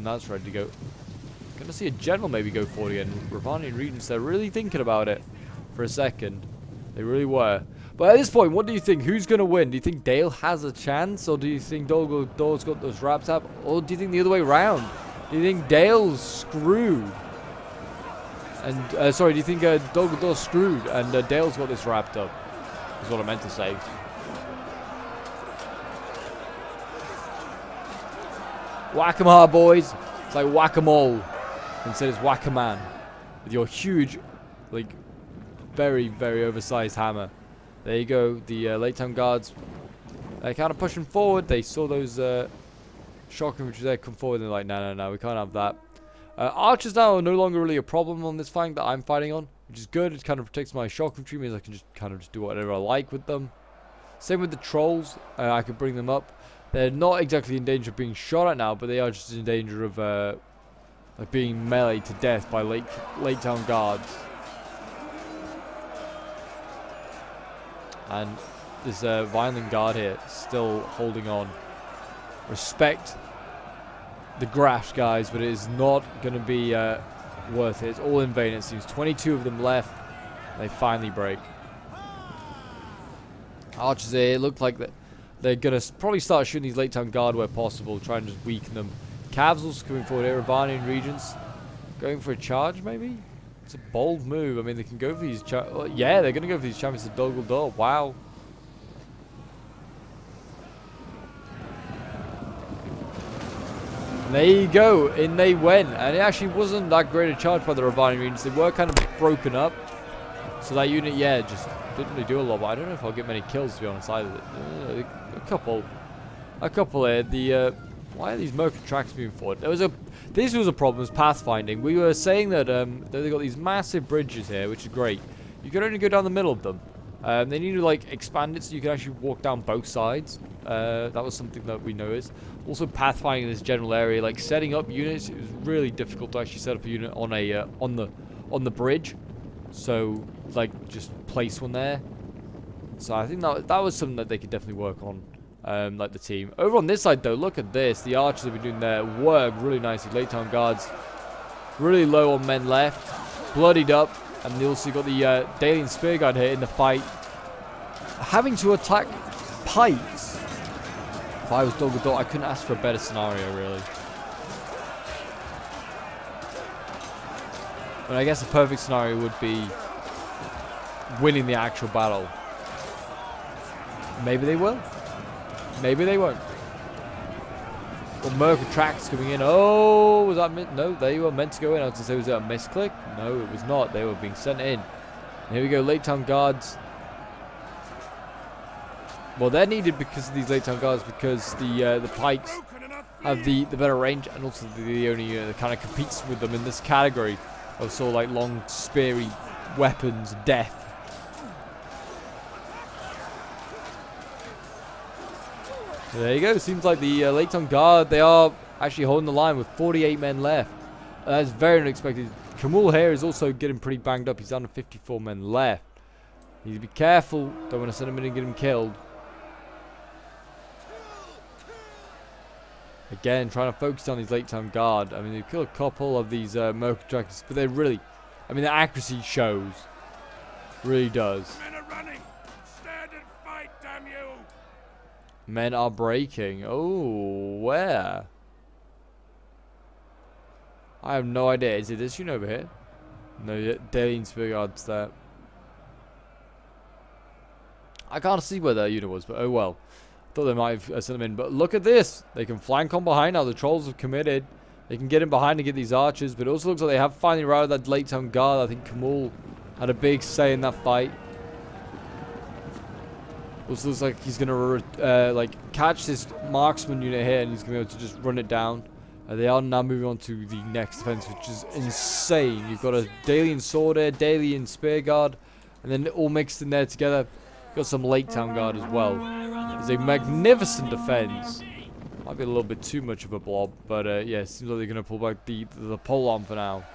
that's ready to go. Gonna see a general maybe go forward again. Ravani and Regents, they're really thinking about it for a second. They really were. But at this point, what do you think? Who's going to win? Do you think Dale has a chance? Or do you think Dolgoldor's got those wrapped up? Or do you think the other way around? Do you think Dale's screwed? And, sorry, do you think Dolgoldor's screwed and Dale's got this wrapped up? Is what I meant to say. Whack-em-hard, boys. It's like whack-em-all. Instead it's whack-a-man. With your huge, like, very, very oversized hammer. There you go. The Laketown guards, they're kind of pushing forward. They saw those shock infantry there come forward. And they're like, no, we can't have that. Archers now are no longer really a problem on this flank that I'm fighting on, which is good. It kind of protects my shock infantry. Means I can just kind of do whatever I like with them. Same with the trolls. I can bring them up. They're not exactly in danger of being shot at now, but they are just in danger of like being meleeed to death by Laketown guards. And this Vineland guard here still holding on. Respect the graft, guys, but it is not going to be worth it. It's all in vain, it seems. 22 of them left. They finally break. Archers here, it looked like they're going to probably start shooting these Laketown guard where possible, try and just weaken them. Cavs also coming forward here. Ravani and Regents going for a charge, maybe? It's a bold move. I mean, they can go for these... yeah, they're going to go for these champions of Dolgoldor. Wow. And there you go. In they went. And it actually wasn't that great a charge by the Ravani Regents. They were kind of broken up. So that unit, yeah, just didn't really do a lot. But I don't know if I'll get many kills, to be honest, either. A couple. A couple here. The... why are these Mercury tracks moving forward? This was a problem, was pathfinding. We were saying that they got these massive bridges here, which is great. You can only go down the middle of them. They need to like expand it so you can actually walk down both sides. That was something that we noticed. Also, pathfinding in this general area, like setting up units, it was really difficult to actually set up a unit on a on the bridge. So, like, just place one there. So I think that was something that they could definitely work on. Like the team. Over on this side though, look at this. The archers have been doing their work really nicely. Laketown guards really low on men left. Bloodied up. And they also got the Dalian Spear Guard here in the fight. Having to attack pikes. If I was Dolgoldor, I couldn't ask for a better scenario really. But I guess the perfect scenario would be winning the actual battle. Maybe they will. Maybe they won't. Got Mercury tracks coming in. Oh, was that no? They were meant to go in. I was going to say, was it a misclick? No, it was not. They were being sent in. And here we go, Laketown guards. Well, they're needed because of these Laketown guards, because the pikes have the better range, and also the only unit that kind of competes with them in this category of sort of like long speary weapons, death. There you go. Seems like the Laketown guard, they are actually holding the line with 48 men left. That's very unexpected. Kamul here is also getting pretty banged up. He's down to 54 men left. Need to be careful. Don't want to send him in and get him killed. Again, trying to focus on these Laketown guard. I mean, they've killed a couple of these Mercury trackers, but they're really... I mean, the accuracy shows. Really does. Men are running. Stand and fight, damn you! Men are breaking. Oh, where? I have no idea. Is it this unit over here? No, Dalian Spear Guard's there. I can't see where that unit was, but oh well. Thought they might have sent them in. But look at this. They can flank on behind now. The trolls have committed. They can get in behind and get these archers. But it also looks like they have finally routed that Laketown guard. I think Kamul had a big say in that fight. Also looks like he's going to like catch this marksman unit here, and he's going to be able to just run it down. They are now moving on to the next defense, which is insane. You've got a Dalian sword here, Dalian spear guard, and then all mixed in there together. Got some Laketown guard as well. It's a magnificent defense. Might be a little bit too much of a blob, but yeah, it seems like they're going to pull back the pole arm for now.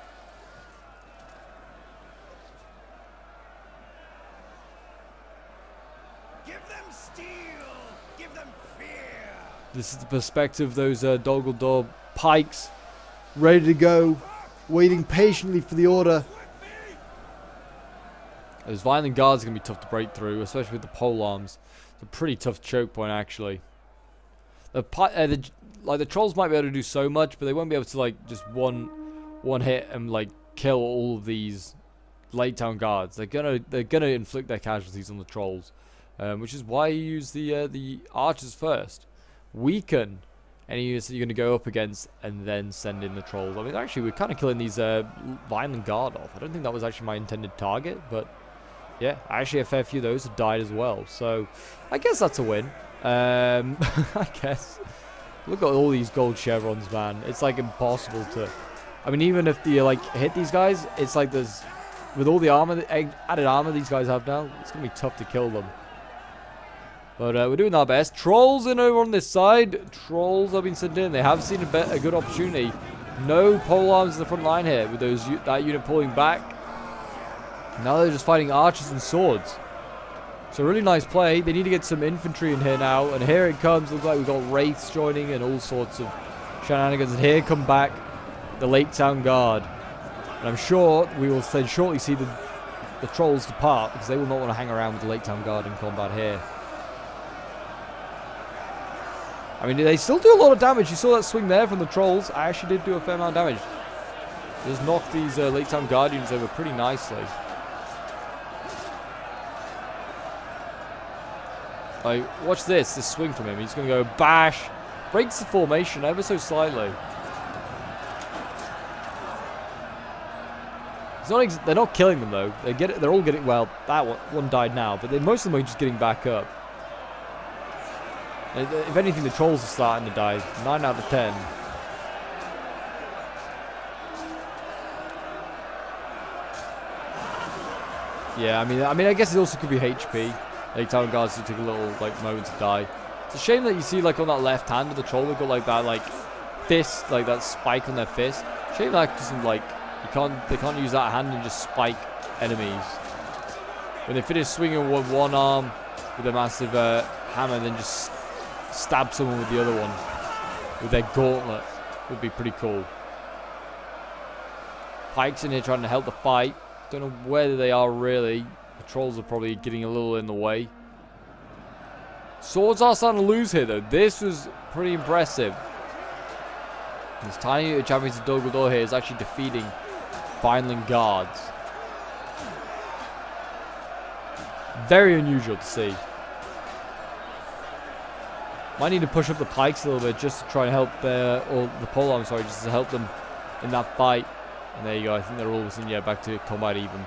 This is the perspective of those Dolgoldor pikes ready to go. waiting patiently for the order. Those violent guards are going to be tough to break through, especially with the pole arms. It's a pretty tough choke point, actually. The trolls might be able to do so much, but they won't be able to, like, just one hit and, like, kill all of these Laketown guards. They're gonna inflict their casualties on the trolls, which is why you use the archers first. Weaken any units that you're gonna go up against, and then send in the trolls. I mean, actually, we're kind of killing these violent guard off. I don't think that was actually my intended target, but yeah, actually a fair few of those have died as well. So I guess that's a win. I guess. Look at all these gold chevrons, man. It's like impossible to. I mean, even if you like hit these guys, it's like there's with all the armor, added armor these guys have now, it's gonna be tough to kill them. But we're doing our best. Trolls in over on this side. Trolls have been sent in. They have seen a good opportunity. No pole arms in the front line here with that unit pulling back. Now they're just fighting archers and swords. So really nice play. They need to get some infantry in here now. And here it comes. Looks like we've got wraiths joining and all sorts of shenanigans. And here come back the Laketown Guard. And I'm sure we will then shortly see the trolls depart, because they will not want to hang around with the Laketown Guard in combat here. I mean, they still do a lot of damage. You saw that swing there from the trolls. I actually did do a fair amount of damage. Just knocked these Laketown Guardians over pretty nicely. Like, watch this swing from him. He's going to go bash. Breaks the formation ever so slightly. They're not killing them, though. They're all getting, well, that one died now, but most of them are just getting back up. If anything, the trolls are starting to die. 9 out of 10. Yeah, I mean, I guess it also could be HP. Laketown guards do take a little moment to die. It's a shame that you see on that left hand of the troll, they've got that fist, that spike on their fist. Shame that doesn't they can't use that hand and just spike enemies. When they finish swinging with one arm with a massive hammer, and then just stab someone with the other one with their gauntlet, would be pretty cool. Pikes in here trying to help the fight. Don't know whether they are really. The trolls are probably getting a little in the way. Swords are starting to lose here, though. This was pretty impressive. This tiny champions of Dumbledore here is actually defeating Vineland guards. Very unusual to see. Might need to push up the pikes a little bit just to try and help or the polearm, sorry, just to help them in that fight. And there you go. I think they're all of a sudden, back to combat even.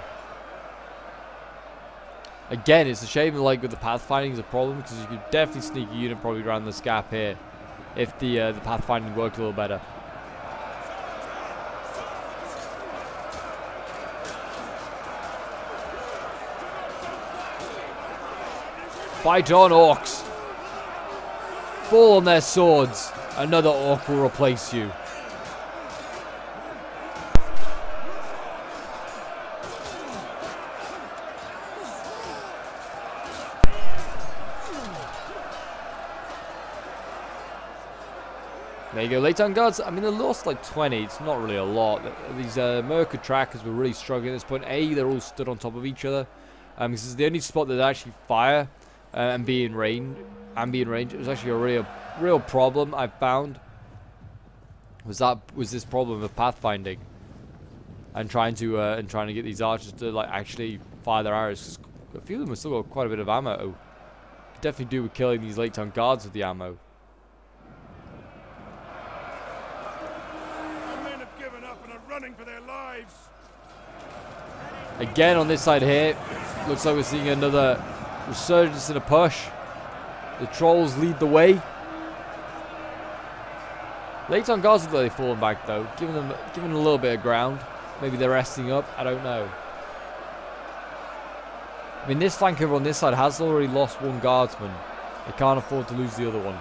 Again, it's a shame with the pathfinding is a problem, because you could definitely sneak a unit probably around this gap here if the pathfinding worked a little better. Fight on, orcs! Fall on their swords. Another orc will replace you. There you go, Laketown guards. I mean, they lost 20. It's not really a lot. These Merca trackers were really struggling at this point. They're all stood on top of each other. This is the only spot that they actually fire and be in range. It was actually a real problem I found. Was this problem of pathfinding and trying to get these archers to actually fire their arrows. 'Cause a few of them have still got quite a bit of ammo. Could definitely do with killing these Laketown guards with the ammo. Running for their lives. Again on this side here, looks like we're seeing another resurgence in a push. The trolls lead the way. Laketown guards look like they've fallen back though, giving them a little bit of ground. Maybe they're resting up. I don't know. I mean, this flank over on this side has already lost one guardsman. They can't afford to lose the other one.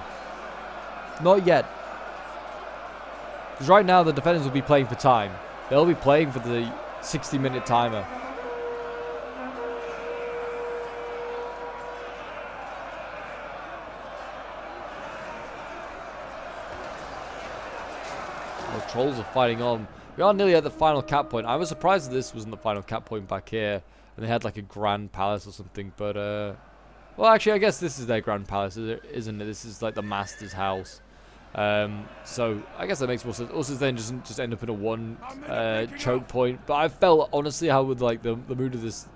Not yet. Because right now the defenders will be playing for time. They'll be playing for the 60-minute timer. The trolls are fighting on. We are nearly at the final cap point. I was surprised that this wasn't the final cap point back here. And they had like a grand palace or something. But, well, actually, I guess this is their grand palace, isn't it? This is like the master's house. So, I guess that makes more sense. Also, then doesn't just end up in a one choke point. But I felt, honestly, how with like the mood of this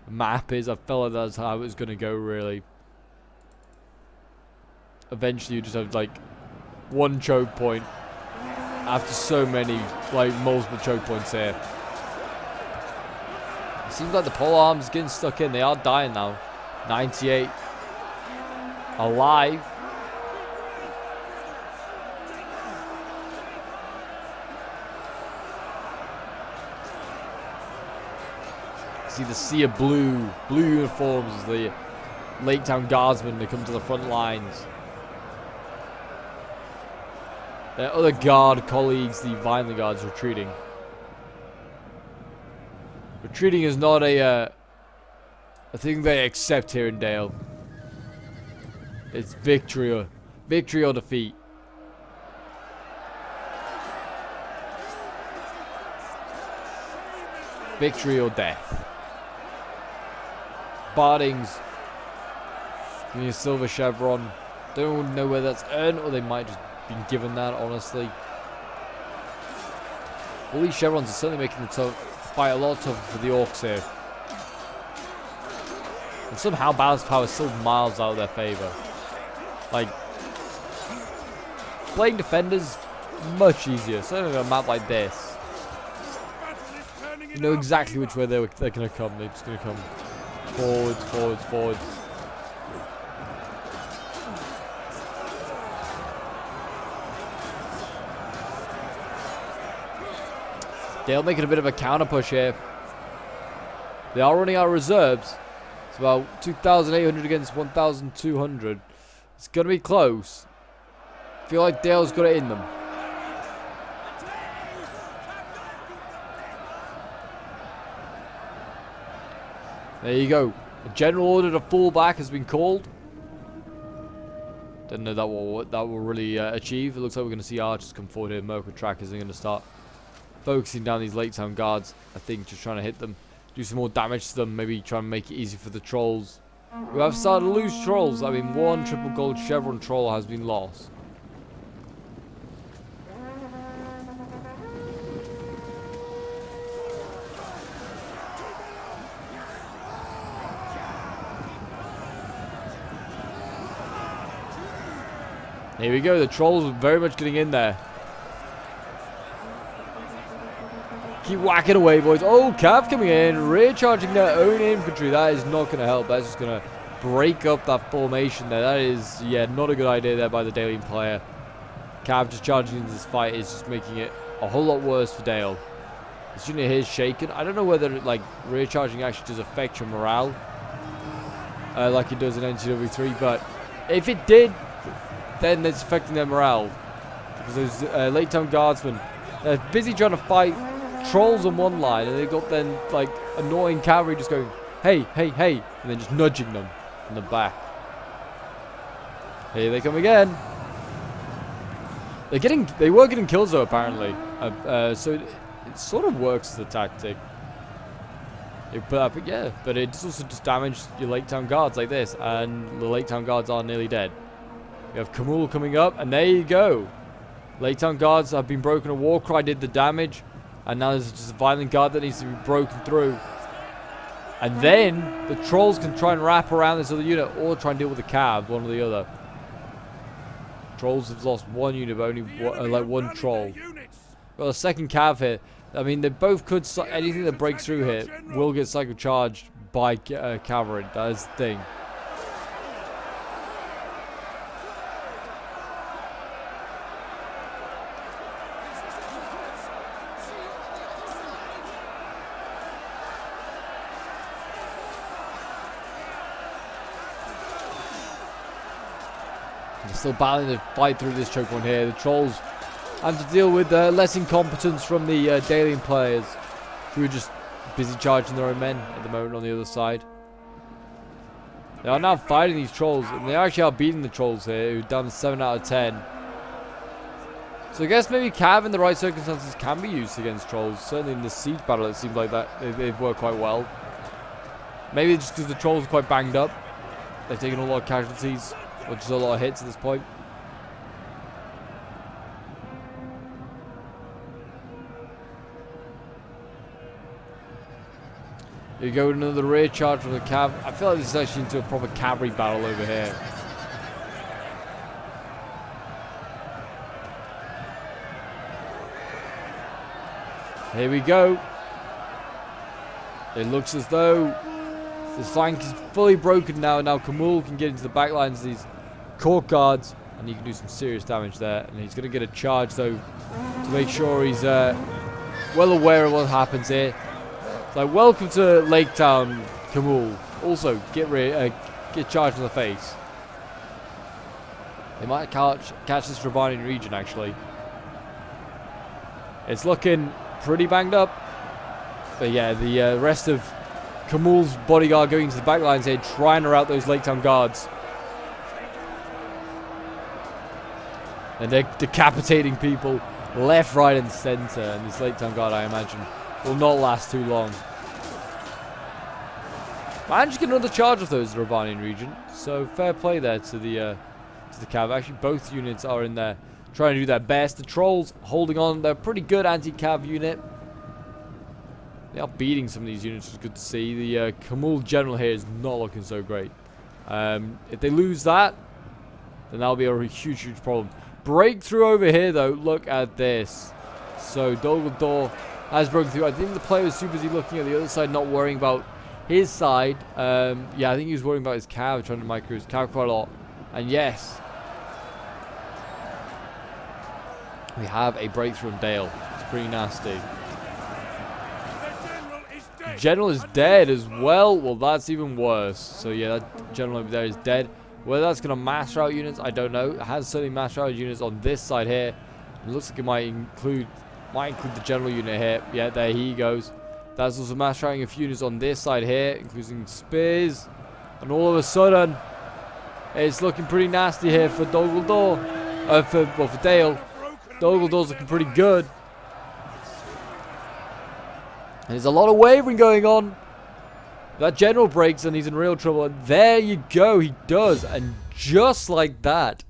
map is, I felt like that's how it was going to go, really. Eventually, you just have like one choke point after so many, like, multiple choke points here. It seems like the pole arms getting stuck in. They are dying now. 98 alive. See the sea of blue uniforms as the Laketown guardsmen, they come to the front lines. Their other guard colleagues, the Violent Guards, retreating. Retreating is not a thing they accept here in Dale. It's victory or defeat. Victory or death. Bardings. Give me a silver chevron. Don't know whether that's earned or they might just been given that, honestly. All these chevrons are certainly making the fight a lot tougher for the orcs here. And somehow balance power is still miles out of their favor. Like, playing defenders, much easier. Certainly on a map like this. You know exactly which way they're going to come. They're just going to come forwards, forwards, forwards. Dale making a bit of a counter push here. They are running out of reserves. It's about 2,800 against 1,200. It's going to be close. I feel like Dale's got it in them. There you go. A general order to fall back has been called. Don't know that will really achieve. It looks like we're going to see archers come forward here. Merc with trackers are going to start focusing down these Laketown guards. I think just trying to hit them, do some more damage to them, maybe try and make it easy for the trolls. We have started to lose trolls. I mean, one triple gold chevron troll has been lost. Here we go. The trolls are very much getting in there. Keep whacking away, boys. Oh, Cav coming in, rear charging their own infantry. That is not going to help. That's just going to break up that formation there. That is, yeah, not a good idea there by the Dalian player. Cav just charging into this fight is just making it a whole lot worse for Dale. This unit here is shaken. I don't know whether, like, rear charging actually does affect your morale, like it does in NCW3, but if it did, then it's affecting their morale. Because those Laketown guardsmen, they're busy trying to fight trolls on one line, and they've got then like annoying cavalry just going, hey, hey, hey, and then just nudging them in the back. Here they come again. They were getting kills though, apparently. So it sort of works as a tactic. But yeah, but it also just damaged your Laketown guards like this, and the Laketown guards are nearly dead. We have Kamul coming up, and there you go. Laketown guards have been broken. A war cry did the damage. And now there's just a violent guard that needs to be broken through. And then the trolls can try and wrap around this other unit or try and deal with the cav, one or the other. Trolls have lost one unit, but only one troll. Well, a second cav here. I mean, they both could. Anything that breaks through here will get cycle charged by cavalry. That is the thing. Still battling to fight through this choke point here. The trolls have to deal with less incompetence from the Dalian players, who are just busy charging their own men at the moment on the other side. They are now fighting these trolls, and they actually are beating the trolls here, who are down to 7 out of 10. So I guess maybe Cav in the right circumstances can be used against trolls. Certainly in the siege battle it seemed like that they've worked quite well. Maybe just because the trolls are quite banged up. They've taken a lot of casualties, or just a lot of hits at this point. Here you go with another rear charge from the Cav. I feel like this is actually into a proper cavalry battle over here. Here we go. It looks as though this flank is fully broken now. Now Kamul can get into the back lines of these court guards, and he can do some serious damage there. And he's going to get a charge though to make sure he's well aware of what happens here. So welcome to Laketown, Kamul. Also, get charged in the face. They might catch this Ravanian region actually. It's looking pretty banged up. But yeah, the rest of Kamul's bodyguard going into the back lines here, trying to rout those Laketown guards. And they're decapitating people left, right, and center. And this Laketown guard, I imagine, will not last too long. Managed to get another charge of those Ravanian region. So fair play there to the Cav. Actually, both units are in there trying to do their best. The trolls holding on. They're a pretty good anti-Cav unit. They are beating some of these units, which is good to see. The Kamul general here is not looking so great. If they lose that, then that'll be a huge, huge problem. Breakthrough over here, though. Look at this. So Dolgledor has broken through. I think the player was too busy looking at the other side, not worrying about his side. Yeah, I think he was worrying about his Cav, trying to micro his Cav quite a lot. And yes, we have a breakthrough from Dale. It's pretty nasty. General is dead as well. Well, that's even worse. So yeah, that general over there is dead. Whether that's going to mass rout units, I don't know. It has certainly mass rout units on this side here. It looks like it might include the general unit here. Yeah, there he goes. That's also mass routing a few units on this side here, including spears. And all of a sudden, it's looking pretty nasty here for Dolgledor. For Dale. Dolgledor's looking pretty good. There's a lot of wavering going on. That general breaks and he's in real trouble. And there you go. He does. And just like that,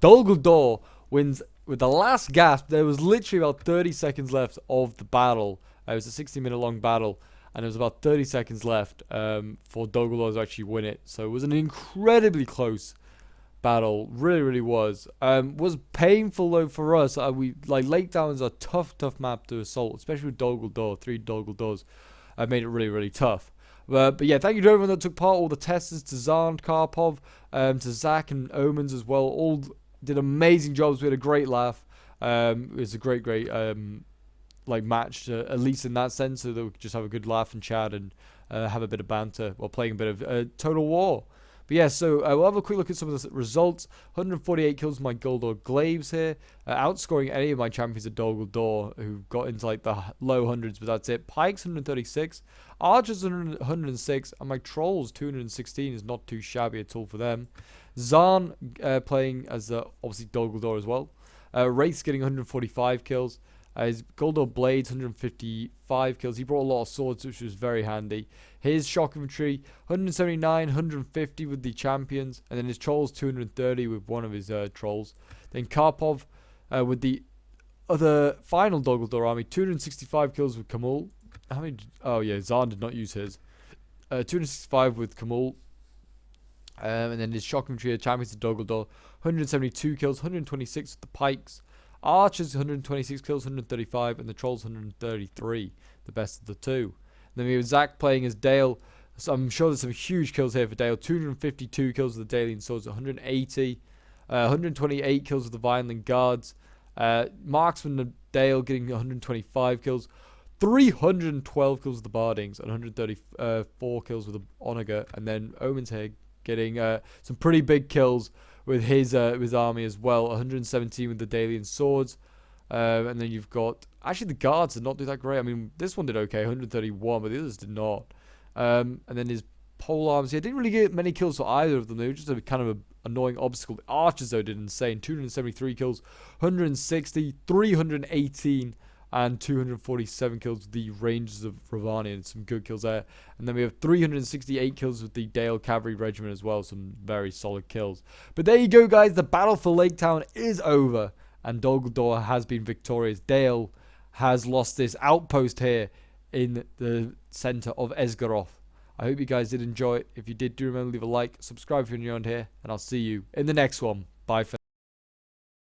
Dolgledor wins with the last gasp. There was literally about 30 seconds left of the battle. It was a 60-minute long battle. And there was about 30 seconds left for Dolgledor to actually win it. So it was an incredibly close battle. Really, really was. Was painful though for us. Laketown is a tough map to assault, especially with Dolgledor. 3 Dolgledors made it really, really tough. But yeah, thank you to everyone that took part. All the testers, to Zahn, Karpov, to Zach and Omens as well. All did amazing jobs. We had a great laugh. It was a great match, at least in that sense, so that we could just have a good laugh and chat and have a bit of banter while playing a bit of Total War. But yeah, so we'll have a quick look at some of the results. 148 kills my Goldor Glaives here, outscoring any of my champions at Dolgledor, who got into like the low hundreds, but that's it. Pikes 136, Archers 106, and my Trolls 216 is not too shabby at all for them. Zahn playing as obviously Dolgledor as well. Wraith's getting 145 kills. His Goldor Blades, 155 kills. He brought a lot of swords, which was very handy. His Shock Infantry, 179, 150 with the champions. And then his Trolls, 230 with one of his Trolls. Then Karpov with the other final Dolgledor army, 265 kills with Kamul. How many? Oh yeah, Zahn did not use his. 265 with Kamul. And then his Shock Infantry, champions of Dolgledor, 172 kills, 126 with the Pikes. Archers 126 kills, 135, and the Trolls 133, the best of the two. And then we have Zach playing as Dale. So I'm sure there's some huge kills here for Dale. 252 kills with the Dalian Swords, 180, 128 kills with the Vineland Guards. Marksman of Dale getting 125 kills, 312 kills with the Bardings, and 134 kills with the Onager. And then Omen's here getting some pretty big kills with his army as well. 117 with the Dalian Swords. And then you've got... Actually, the Guards did not do that great. I mean, this one did okay, 131, but the others did not. And then his pole arms here didn't really get many kills for either of them. They were just a kind of annoying obstacle. The archers, though, did insane. 273 kills, 160, 318, and 247 kills with the Rangers of Ravani. Some good kills there. And then we have 368 kills with the Dale Cavalry Regiment as well. Some very solid kills. But there you go, guys. The battle for Laketown is over. And Dol Guldur has been victorious. Dale has lost this outpost here in the center of Esgaroth. I hope you guys did enjoy it. If you did, do remember to leave a like, subscribe if you're new around here, and I'll see you in the next one. Bye for now.